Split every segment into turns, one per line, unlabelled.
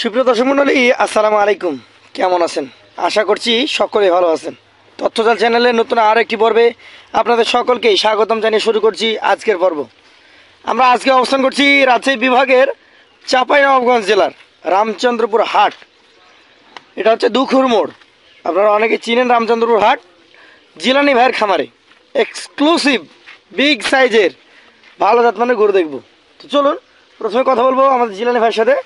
সুপ্রিয় দর্শক মণ্ডলী, আসসালামু আলাইকুম। কেমন আছেন? আশা করছি সকলেই ভালো আছেন। তথ্যজাল চ্যানেলের নতুন আর একটি পর্বে আপনাদের সকলকেই স্বাগতম জানিয়ে শুরু করছি আজকের পর্ব। আমরা আজকে অবস্থান করছি রাজশাহী বিভাগের চাঁপাইনবাবগঞ্জ জেলার রামচন্দ্রপুর হাট। এটা হচ্ছে দুখুর মোড়। আপনারা অনেকে চিনেন রামচন্দ্রপুর হাট। জিলানি ভাইয়ের খামারে এক্সক্লুসিভ বিগ সাইজের ভালো জাতমানের গরু দেখব। তো চলুন প্রথমে কথা বলবো আমাদের জিলানি ভাইয়ের সাথে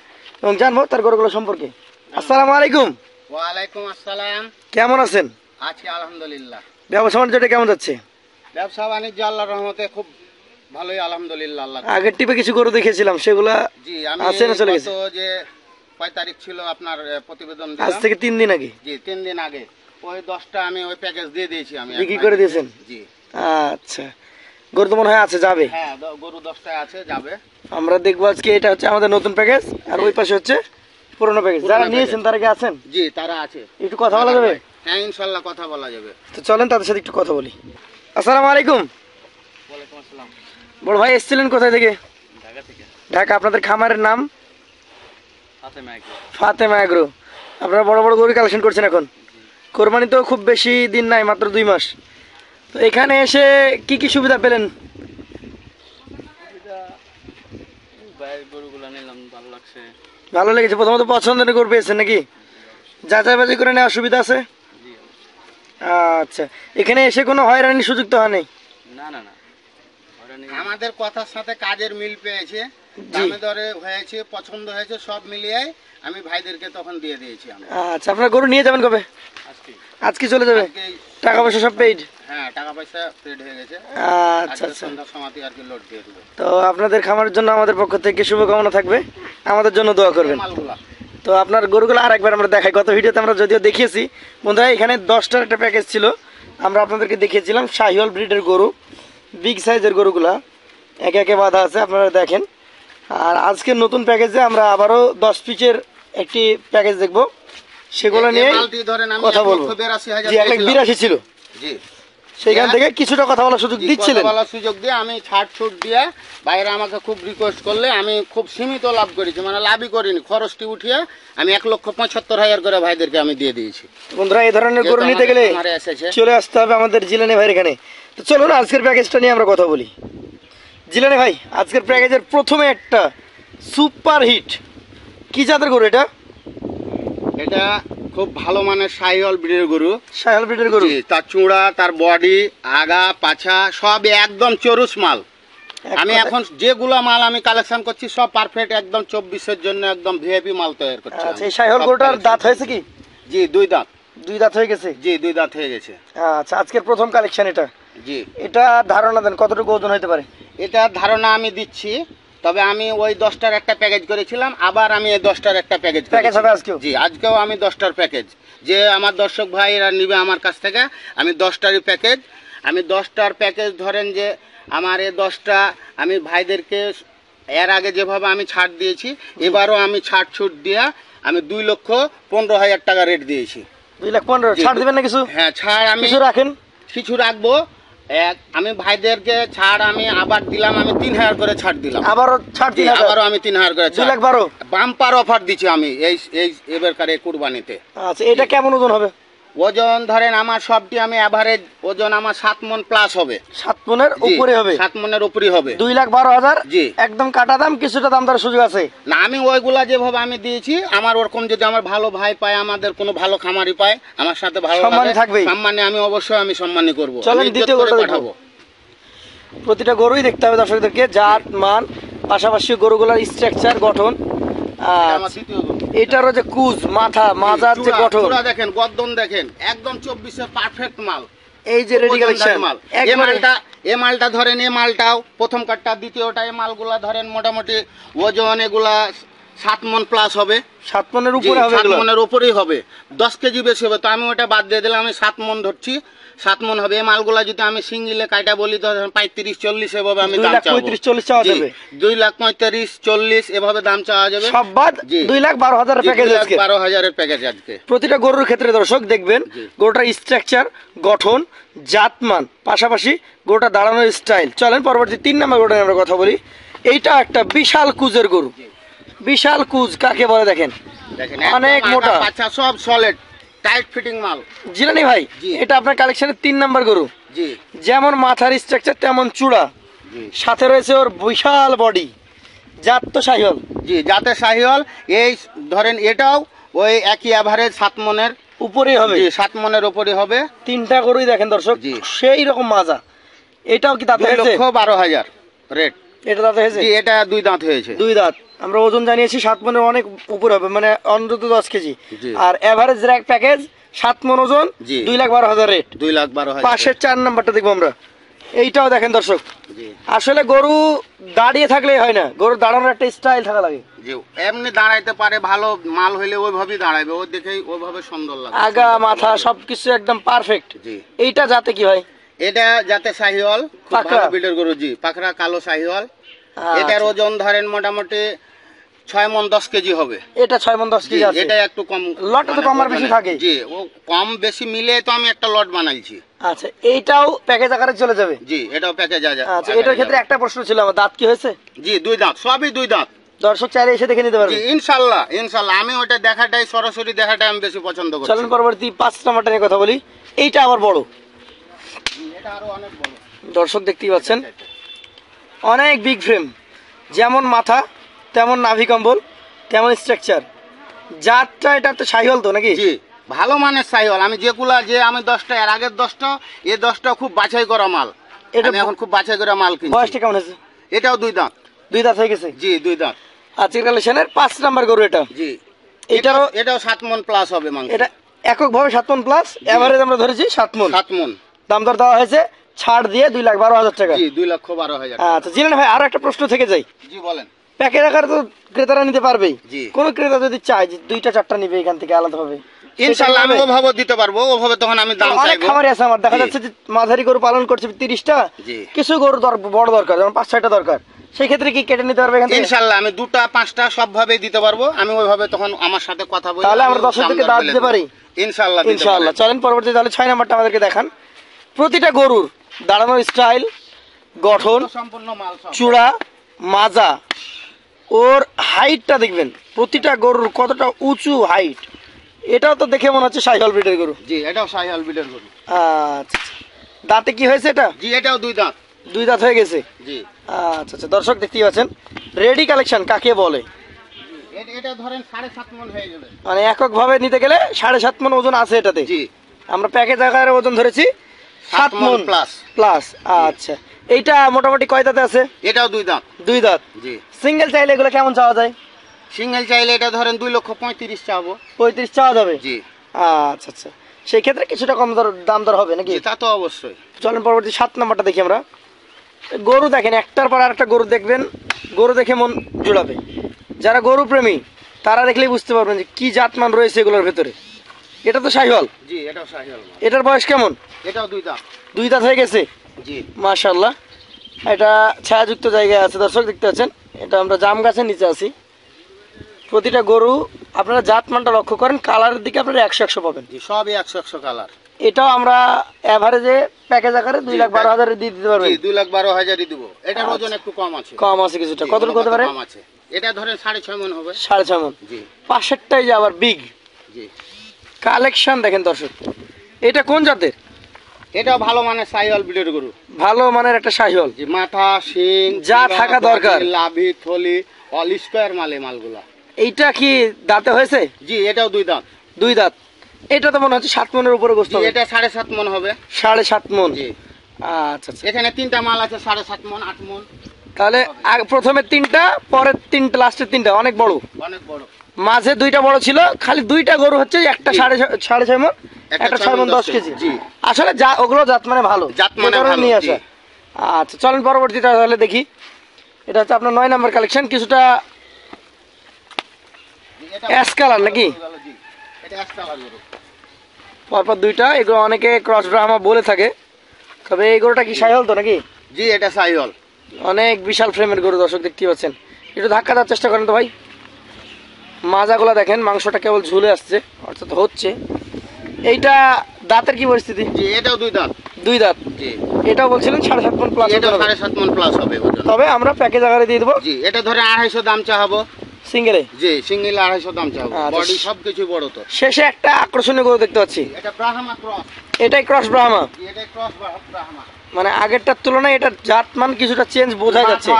এবং জানবো তার গরুগুলো সম্পর্কে। আসসালামু আলাইকুম।
ওয়ালাইকুম আসসালাম।
কেমন আছেন?
আছি আলহামদুলিল্লাহ।
ব্যবসা বাণিজ্যটা কেমন যাচ্ছে?
ব্যবসা বাণিজ্য আল্লাহর রহমতে খুব ভালোই আলহামদুলিল্লাহ। আল্লাহ
আগের টিপে কিছু গরু দেখেছিলাম, সেগুলা
জি আমি
আছে না চলে গেছে?
যে 5 তারিখ ছিল আপনার প্রতিবেদন
আজ
দিলাম,
থেকে 3 দিন আগে।
জি 3 দিন আগে ওই 10টা আমি ওই প্যাকেজ দিয়ে দিয়েছি। আমি
বিক্রি করে দিয়েছেন?
জি।
আচ্ছা, গরু তো মনে হয় আছে, যাবে?
হ্যাঁ, গরু 10টা আছে, যাবে।
আমরা দেখবো আজকে। এটা হচ্ছে আমাদের নতুন প্যাকেজ, আর ওই পাশে হচ্ছে পুরনো প্যাকেজ। যারা নিয়েছেন তারা কি আছেন?
জি তারা আছে।
একটু কথা বলা যাবে?
হ্যাঁ ইনশাআল্লাহ কথা বলা যাবে।
তো চলেন তাদের সাথে একটু কথা বলি। আসসালামু আলাইকুম।
ওয়ালাইকুম আসসালাম।
বড় ভাই এসেছিলেন কোথায় থেকে?
ঢাকা থেকে।
ঢাকা। আপনাদের খামারের নাম?
ফাতেমা এগ্রো।
ফাতেমা এগ্রো। আপনারা বড় বড় গরু কালেকশন করছেন এখন। কোরবানি তো খুব বেশি দিন নাই, মাত্র 2 মাস। তো এখানে এসে কি কি সুবিধা পেলেন?
গরুগুলো নিলাম, ভালো লাগছে।
ভালো লেগেছে? প্রথমত পছন্দের গরু পেয়েছেন নাকি? যাচাই বাছাই করে নেওয়ার সুবিধা আছে? আচ্ছা, এখানে এসে কোনো হয়রানির সুযোগ তো হয় নাই?
না না না, আমাদের কথার সাথে কাজের মিল পেয়েছে, দামে দরে হয়েছে, পছন্দ হয়েছে, সব মিলিয়ে আমি ভাইদেরকে তখন দিয়ে দিয়েছি। আমি
আচ্ছা, আপনার গরু নিয়ে যাবেন কবে? আজকে চলে যাবে? টাকা পয়সা সব পেইড?
হ্যাঁ টাকা পয়সা পেইড হয়ে গেছে।
আচ্ছা আচ্ছা,
সন্ধ্যার সময় আর কি লোড দিয়ে দেব।
তো আপনাদের খামারের জন্য আমাদের পক্ষ থেকে শুভকামনা থাকবে, আমাদের জন্য দোয়া করবেন। তো আপনার গরুগুলো আর একবার আমরা দেখাই। গত ভিডিওতে আমরা যদিও দেখিয়েছি বন্ধুরা, এখানে 10টার একটা প্যাকেজ ছিল, আমরা আপনাদেরকে দেখিয়েছিলাম শাহিওয়াল ব্রিডের গরু, বিগ সাইজের গরুগুলা একে একে বাঁধা আছে, আপনারা দেখেন। আর আজকের নতুন প্যাকেজে আমরা আবারও 10 পিসের একটি প্যাকেজ দেখব, সেগুলো নিয়ে কথা বলবো। জি, 1,82,000 ছিল।
জি,
সেইখান থেকে কিছুটা কথা বলার সুযোগ দিচ্ছিলেন।
কথা বলার সুযোগ দিয়ে আমি ছাড় ছুট দিয়ে বাইরে আমাকে খুব রিকোয়েস্ট করলে আমি খুব সীমিত লাভ করেছি, মানে লাভই করিনি, খরচটি উঠিয়ে আমি 1,75,000 করে ভাইদেরকে আমি দিয়ে দিয়েছি।
বন্ধুরা, এই ধরনের গরু নিতে গেলে চলে আসতে হবে আমাদের জিলানি ভাইয়ের এখানে। তো চলুন আজকের প্যাকেজটা নিয়ে আমরা কথা বলি। জিলানি ভাই, আজকের প্যাকেজের প্রথমে একটা সুপার হিট, কি জাতের গরু এটা?
এটা খুব ভালো মানের শাহিওয়াল ব্রিডের গরু।
শাহিওয়াল ব্রিডের গরু?
তার চূড়া, তার বডি, আগা পাছা সব একদম চরুস মাল। আমি এখন যেগুলো মাল আমি কালেকশন করছি সব পারফেক্ট, একদম 24-এর জন্য একদম ভিআইপি মাল তৈরি করছি।
আচ্ছা, এই শাহিওয়াল গরুটার দাঁত হয়েছে কি?
জি 2 দাঁত।
2 দাঁত হয়ে গেছে? জি
2 দাঁত হয়ে গেছে।
আচ্ছা, আজকের প্রথম কালেকশন এটা? জি। এটা ধারণা দেন কতটুকু ওজন হতে পারে?
এটা ধারণা আমি দিচ্ছি, তবে আমি ওই 10টার একটা প্যাকেজ করেছিলাম, আবার আমি এই 10টার একটা প্যাকেজ
হবে আজকেও?
জি, আজকেও আমি 10টার প্যাকেজ, যে আমার দর্শক ভাইরা নিবে আমার কাছ থেকে, আমি 10টারই প্যাকেজ। আমি 10টার প্যাকেজ ধরেন যে আমার এই 10টা আমি ভাইদেরকে এর আগে যেভাবে আমি ছাড় দিয়েছি, এবারও আমি ছাড় ছুট দিয়ে আমি 2,15,000 টাকা রেট দিয়েছি।
2,15,000 ছাড় দিবেন না কিছু?
হ্যাঁ, ছাড় আমি
কিছু রাখেন,
কিছু রাখবো। আমি ভাইদেরকে ছাড় আমি আবার দিলাম, আমি 3,000 করে ছাড় দিলাম।
আবারও ছাড় দিলাম,
আবারও আমি 3,000 করে
2,12,000
বাম্পার অফার দিচ্ছি আমি এই এবারকার এই কুরবানিতে।
আচ্ছা, এটা কেমন ওজন হবে?
ওজন ধরেন আমার সবটি আমি এভারেজ ওজন আমার 7 মণ প্লাস হবে।
7 মণের উপরে হবে?
7 মণের উপরে হবে।
2,12,000?
জি,
একদম কাটা দাম, কিছুটা দাম দরের সুযোগ আছে?
না, আমি ওইগুলা যেভাবে আমি দিয়েছি, আমার ওরকম যদি আমার ভালো ভাই পায়, আমাদের কোনো ভালো খামারি পায়, আমার সাথে ভালো
সম্মানী থাকবে।
সম্মানী আমি অবশ্যই আমি সম্মানী করব।
চলেন দ্বিতীয় গরুটা দেখাবো। প্রতিটা গরুই দেখতে হবে দর্শকদেরকে, জাত মান, পাশাপাশি গরুগুলোর স্ট্রাকচার, গঠন। এটারও যে কুজ, মাথা, মাজার যে গঠন
দেখেন, গর্দন দেখেন, একদম 24-এর পারফেক্ট মাল।
এই যে রেডি কালেকশন মাল,
এই মালটা ধরেন, এই মালটাও প্রথম কাটটা, দ্বিতীয়টা, এই মালগুলা ধরেন মোটামুটি ওজন এগুলা 7 মণ প্লাস হবে।
7 মণের উপরে হবে?
7 মণের উপরেই হবে, 10 কেজি বেশি হবে। তো আমি ওটা বাদ দিয়ে দিলাম, আমি 7 মণ ধরছি, 7 মণ হবে। এই মালগুলা যদি আমি সিঙ্গেলে কাটা বলি তো 35-40 এভাবে আমি দাম চাওয়া যাবে। 2,35,40 এভাবে দাম চাওয়া যাবে।
সব বাদ 2,12,000 প্যাকেজ আজকে।
12,000 প্যাকেজ আজকে।
প্রতিটা গরুর ক্ষেত্রে দর্শক দেখবেন গরুটার স্ট্রাকচার, গঠন, জাতমান, পাশাপাশি গরুটা দাঁড়ানোর স্টাইল। চলেন পরবর্তী 3 নম্বর গরুটা আমরা কথা বলি। এইটা একটা বিশাল কুজের গরু। বিশাল কুজ কাকে বলে দেখেন,
দেখেন
অনেক মোটা।
বাচ্চা সব সলিড টাইট ফিটিং মাল।
জিলানি ভাই,
জি।
এটা আপনার কালেকশনের 3 নাম্বার গরু।
জি
যেমন মাথার স্ট্রাকচার তেমন চূড়া,
জি
সাথে রয়েছে ওর বিশাল বডি, জাত তো শাহিওয়াল।
জি জাতের শাহিওয়াল। এই ধরেন এটাও ওই একই এভারেজ 7 মনের
উপরেই হবে,
জি 7 মনের উপরে হবে।
3টা গরুই দেখেন দর্শক,
জি।
সেই রকম মাজা। এটাও কি দাঁত হয়েছে?
2,12,000 রেট।
এটা দাঁত হয়েছে?
জি এটা 2 দাঁত হয়েছে।
2 দাঁত। আমরা ওজন জানিয়েছি 7 মনের অনেক উপরে হবে, মানে অন্তত 10 কেজি।
জি।
আর এভারেজ র্যাক প্যাকেজ 7 মন ওজন,
জি।
2,12,000 রেট।
2,12,000।
পাশের 4 নাম্বারটা দেখবো আমরা। এইটাও দেখেন দর্শক,
জি
আসলে গরু দাঁড়িয়ে থাকলেই হয় না, গরু দাঁড়ানোর একটা স্টাইল থাকা লাগে।
জি এমনি দাঁড়াইতে পারে, ভালো মাল হইলে ওইভাবেই দাঁড়াবে, ও দেখেই ওইভাবে সুন্দর লাগে।
আগা মাথা সবকিছু একদম পারফেক্ট।
জি
এইটা যাতে কি ভাই?
এটা যাতে শাহিওয়াল, খুব
পাকড়া।
ভালো বিটের গরু। জি পাকড়া কালো শাহিওয়াল। এটার
আচ্ছা।
ওজন ধরেন মোটামুটি 6 মন 10 কেজি হবে।
এটা 6 মন 10
জি
কেজি আছে।
এটা একটু কম।
লটে তো কম আর বেশি থাকে।
জি ও কম বেশি মিলে তো আমি একটা লট বানাইছি।
আচ্ছা, এইটাও প্যাকেজ আকারে চলে যাবে।
জি এটাও প্যাকেজ আছে।
আচ্ছা, এটার ক্ষেত্রে একটা প্রশ্ন ছিল আমার, দাঁত কি হয়েছে?
জি 2 দাঁত, সবই 2 দাঁত।
দর্শক চাইলে এসে দেখে নিতে
জি
পারবে।
ইনশাআল্লাহ ইনশাআল্লাহ। আমি ওটা দেখাটাই, সরাসরি দেখাটাই আমি বেশি পছন্দ করি।
চলেন পরবর্তী 5 নাম্বারটা নিয়ে কথা বলি। এইটা আবার বড়,
এটা আরো অনেক বড়।
দর্শক দেখতেই পাচ্ছেন, অনেক বিগ ফ্রেম, যেমন মাথা তেমন নাভি কম্বল তেমন স্ট্রাকচার। জাতটা এটা তো শাহিওয়াল তো নাকি?
জি ভালো মানের শাহিওয়াল। আমি যেগুলা যে আমি 10টা এর আগের 10টা এই 10টা খুব বাছাই করা মাল।
এটা
আমি এখন খুব বাছাই করা মাল কিনছি।
বয়সটা কেমন আছে?
এটাও 2 দাঁত।
2 দাঁত হয়ে গেছে।
জি 2 দাঁত।
আজকের কালেকশনের 5 নাম্বার গরু এটা।
জি
এটারও
এটাও 7 মন প্লাস হবে মাংস।
এটা এককভাবে 7 মন প্লাস, এভারেজ আমরা ধরেছি 7 মন।
7 মন।
দাম দর দেওয়া হয়েছে ছাড় দিয়ে 2,12,000 টাকা।
জি 2,12,000।
আচ্ছা জিলেন ভাই, আরো একটা প্রশ্ন থেকে যাই।
জি বলেন।
প্যাকেজ আকারে তো ক্রেতারা নিতে পারবেই।
জি।
কোন ক্রেতা যদি চায় যে 2টা 4টা নিবে এখান থেকে আলাদাভাবে,
ইনশাআল্লাহ আমি ওভাবে দিতে পারবো, ওভাবে তখন আমি দাম
অনেক
চাইবো।
খামারি আছে আমার, দেখা
জি।
যাচ্ছে যে মাঝারি গরু পালন করছে 30টা,
জি।
কিছু গরু বড় দরকার, যেমন 5-6টা দরকার, সেই ক্ষেত্রে কি কেটে নিতে পারবে এখান থেকে?
ইনশাআল্লাহ আমি 2টা 5টা সবভাবে দিতে পারবো। আমি ওইভাবে তখন আমার সাথে কথা বলি,
তাহলে আমরা দর্শকদেরকে দাঁত দিতে পারি
ইনশাআল্লাহ
ইনশাআল্লাহ। চলেন পরবর্তী তাহলে 6 নাম্বারটা আমাদেরকে দেখান। প্রতিটা গরুর দাঁড়ানোর স্টাইল, গঠন,
সম্পূর্ণ মাল সব।
চূড়া, মাজা, ওর হাইটটা দেখবেন, প্রতিটা গরুর কতটা উঁচু হাইট, এটাও তো দেখে মনে হচ্ছে শাহিওয়াল ব্রিডের গরু।
জি এটাও শাহিওয়াল বিটের গরু।
আচ্ছা, দাঁতে কি হয়েছে এটা?
জি এটাও 2 দাঁত।
2 দাঁত হয়ে গেছে।
জি
আচ্ছা আচ্ছা, দর্শক দেখতেই পাচ্ছেন, রেডি কালেকশন কাকে বলে,
এটা ধরেন 7.5 মন হয়ে যাবে।
মানে এককভাবে নিতে গেলে 7.5 মন ওজন আছে এটাতে।
জি
আমরা প্যাকেজ আকারে ওজন ধরেছি 7 মন
প্লাস।
প্লাস। আচ্ছা, এইটা মোটামুটি কয় দাঁতে আছে?
এটাও 2 দাঁত।
2 দাঁত।
জি
সিঙ্গেল চাইলে এগুলো কেমন চাওয়া যায়?
সিঙ্গেল চাইলে এটা ধরেন 2,35,000 চাবো।
35 চাওয়া যাবে।
জি
আচ্ছা আচ্ছা, সেই ক্ষেত্রে কিছুটা কম দাম দর হবে নাকি?
জি তা তো অবশ্যই।
চলেন পরবর্তী 7 নাম্বারটা দেখি আমরা। গরু দেখেন, একটার পর আরেকটা গরু দেখবেন, গরু দেখে মন জুড়াবে। যারা গরু প্রেমী তারা দেখলেই বুঝতে পারবেন যে কি জাতমান রয়েছে এগুলোর ভেতরে। এটা তো শাহিওয়াল।
জি এটাও শাহিওয়াল মাল।
এটার বয়স কেমন?
এটাও 2 দাঁত।
2 দাঁত হয়ে গেছে।
জি
মাশাআল্লাহ, এটা ছায়াযুক্ত জায়গায় আছে, দর্শক দেখতে পাচ্ছেন। এটা আমরা জাম গাছের নিচে আছি। প্রতিটা গরু আপনারা জাতমানটা লক্ষ্য করেন, কালারের দিকে আপনারা 100 পাবেন।
জি সবই 100 কালার।
এটাও আমরা এভারেজে প্যাকেজ আকারে 2,12,000 দিয়ে দিতে পারবেন।
জি 2,12,000 দিব। এটার ওজন একটু কম আছে।
কম আছে কিছুটা,
জি,
কতটুকু হতে পারে?
কম আছে। এটা ধরেন 6.5 মন হবে।
6.5 মন।
জি
পাশেরটাই যে আবার বিগ
জি
কালেকশন দেখেন দর্শক। এটা কোন জাতের?
এটাও ভালো মানের শাহিওয়াল বিটের গরু।
ভালো মানের একটা শাহিওয়াল,
জি মাথা, শিং
যা থাকা দরকার।
লাভি, থলি, অল স্কয়ার মালে মালগুলা।
এইটা কি দাঁতে হয়েছে?
জি এটাও 2 দাঁত।
2 দাঁত। এটা তো মনে হচ্ছে 7 মনের উপরে গোস্ত
জি
হবে।
এটা 7.5 মন হবে।
7.5 মন।
জি
আচ্ছা আচ্ছা,
এখানে 3টা মাল আছে 7.5 মন 8 মন।
তাহলে প্রথমে 3টা, পরের 3টা, লাস্টের 3টা অনেক বড়।
অনেক বড়।
মাঝে 2টা বড় ছিল, খালি 2টা গরু হচ্ছে, একটা
জি।
6.5 মন, একটা 6 মন 10 কেজি।
জি
আসলে ওগুলো জাত মানে ভালো,
জাত মানে
এই কারণে
ভালো,
নিয়ে
জি।
আসা। আচ্ছা চলেন পরবর্তীটা তাহলে দেখি। এটা হচ্ছে আপনার 9 নাম্বার কালেকশন, কিছুটা অ্যাশ কালার নাকি?
জি এটা অ্যাশ কালার গরু।
পরপর 2টা, এগুলো অনেকে ক্রস ব্রাহ্মা বলে থাকে, তবে এই গরুটা কি শাহিওয়াল তো নাকি?
জি এটা শাহিওয়াল।
অনেক বিশাল ফ্রেমের গরু, দর্শক দেখতে পাচ্ছেন। একটু ধাক্কা দেওয়ার চেষ্টা করেন তো ভাই। মাজাগুলো দেখেন, মাংসটা কেবল ঝুলে আসছে, অর্থাৎ হচ্ছে। এইটা দাঁতের কি পরিস্থিতি?
জি এটাও 2 দাঁত।
2 দাঁত।
জি
এটাও বলছিলেন 7.5 মন প্লাস,
এটাও 7.5 মন প্লাস হবে ওজন।
তবে আমরা প্যাকেজ আকারে দিয়ে দেবো।
জি এটা ধরে 250 দাম চাহাবো।
সিঙ্গেলে?
জি, সিঙ্গেল 250 দাম চাও।
আচ্ছা।
বডি সবকিছু বড় তো।
শেষে একটা আকর্ষণীয় গরু দেখতে পাচ্ছি,
এটা ব্রাহ্মা ক্রস।
এটাই ক্রস ব্রাহ্মা।
এটা ক্রস ব্রাহ্মা।
মানে আগেরটার তুলনায় এটার জাতমান কিছুটা চেঞ্জ বোঝা যাচ্ছে।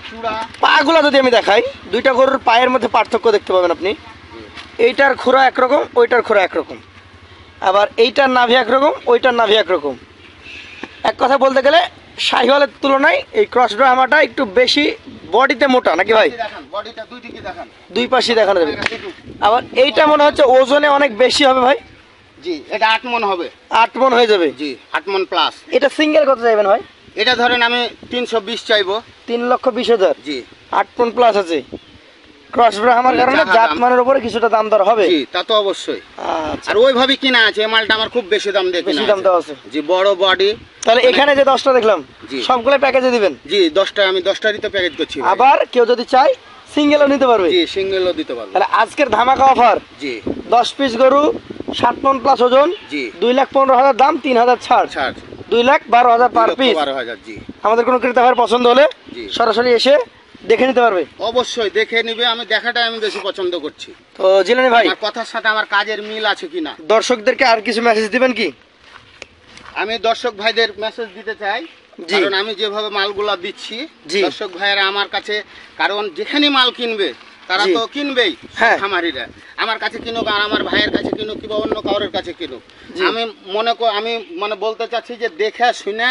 চূড়া
পাগুলা যদি আমি দেখাই, দুইটা গরুর পায়ের মধ্যে পার্থক্য দেখতে পাবেন আপনি। এইটার খোরা একরকম, ওইটার খোরা একরকম, আবার এইটার নাভি একরকম, ওইটার নাভি একরকম। এক কথা বলতে গেলে শাহিওয়ালের তুলনায় এই ক্রস ব্রাহ্মাটা একটু বেশি বডিতে মোটা, নাকি ভাই?
দেখান বডিটা দুই দিকে দেখান।
দুই পাশেই দেখানো যাবে। আবার এইটা মনে হচ্ছে ওজনে অনেক বেশি হবে ভাই।
জি, এটা 8 মণ হবে।
8 মণ হয়ে যাবে।
জি, 8 মণ প্লাস।
এটা সিঙ্গেল কত চাইবেন ভাই?
এটা ধরেন আমি 320 চাইবো।
3,20,000।
জি,
8 মণ প্লাস আছে। ক্রস ব্রাহ্মার কারণে জাতমানের উপরে কিছুটা দাম দর হবে।
জি, তা তো অবশ্যই।
আচ্ছা,
আর ওইভাবে কিনা আছে, এই মালটা আমার খুব বেশি দাম দিয়ে কিনা
বেশি দাম দেওয়া আছে।
জি, বড় বডি।
তাহলে এখানে যে 10টা দেখলাম,
জি।
সবগুলো প্যাকেজে দিবেন?
জি, 10টা আমি 10টারই তো প্যাকেজ করছি ভাই।
আবার কেউ যদি চায় সিঙ্গেলও নিতে পারবে?
জি, সিঙ্গেলও দিতে পারবো।
তাহলে আজকের ধামাকা অফার,
জি,
10 পিস গরু 7 মণ প্লাস ওজন,
জি।
2,15,000 দাম, 3,000 ছাড়,
ছাড়
2,12,000 পার পিস।
12,000। জি,
আমাদের কোনো ক্রেতা ভাইয়ের পছন্দ হলে
জি।
সরাসরি এসে দেখে নিতে পারবে।
অবশ্যই দেখে নিবে। আমি দেখাটাই আমি বেশি পছন্দ করছি।
তো জিলানি ভাই,
আমার কথার সাথে আমার কাজের মিল আছে কিনা।
দর্শকদেরকে আর কিছু মেসেজ দিবেন কি?
আমি দর্শক ভাইদের মেসেজ দিতে চাই,
জি।
কারণ আমি যেভাবে মালগুলা দিচ্ছি,
জি।
দর্শক ভাইয়েরা আমার কাছে, কারণ যেখানে মাল কিনবে তারা
জি।
তো কিনবেই,
হ্যাঁ।
খামারিরা আমার কাছে কিনুক আর আমার ভাইয়ের কাছে কিনুক কিংবা অন্য কারোর কাছে কিনুক,
জি।
আমি মনে বলতে চাচ্ছি যে দেখে শুনে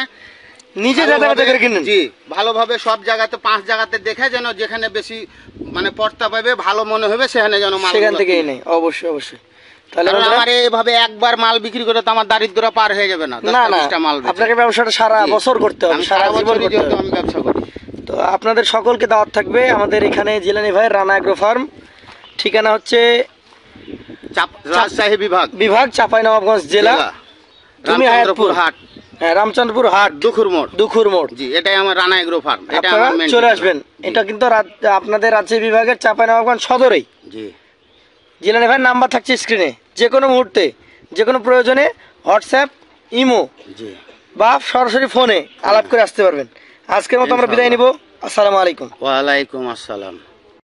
নিজে যাতে
ভালোভাবে-
করে কিনেন।
জি, ভালোভাবে সব জায়গাতে 5 জায়গাতে দেখে যেন যেখানে বেশি পড়তা পাবে, ভালো মনে হবে, সেখানে যেন মাল
সেখান থেকেই নেই। অবশ্যই অবশ্যই। তাহলে
কারণ
বন্ধুরা,
আমার এইভাবে একবার মাল বিক্রি করে তো আমার দারিদ্র পার হয়ে যাবে না।
না
10টা
না,
20টা মাল বেচে।
আপনাকে ব্যবসাটা সারা
জি।
বছর করতে হবে,
আমি
সারা
সারা
জীবন
বছরই
করতে
যেহেতু
হবে।
আমি ব্যবসা করি।
তো আপনাদের সকলকে দাওয়াত থাকবে আমাদের এখানে জিলানি ভাইয়ের রানা এগ্রো ফার্ম। ঠিকানা হচ্ছে
রাজশাহী
বিভাগ চাঁপাইনবাবগঞ্জ জেলা, তুমি
রামচন্দ্রপুর
হায়াতপুর,
হাট,
হ্যাঁ রামচন্দ্রপুর হাট,
দুখুর মোড়।
দুখুর মোড়।
জি, এটাই আমার রানা এগ্রো ফার্ম। এটা
আপনারা
আমার মেন
চলে আসবেন। এটা কিন্তু আপনাদের রাজশাহী বিভাগের চাঁপাইনবাবগঞ্জ সদরেই।
জি,
জিলানি ভাইয়ের নাম্বার থাকছে স্ক্রিনে, যে কোনো মুহূর্তে যে কোনো প্রয়োজনে হোয়াটসঅ্যাপ, ইমো
জি।
বা সরাসরি ফোনে আলাপ করে আসতে পারবেন। আজকের মতো আমরা বিদায় নিব। আসসালামু আলাইকুম।
ওয়ালাইকুম আসসালাম।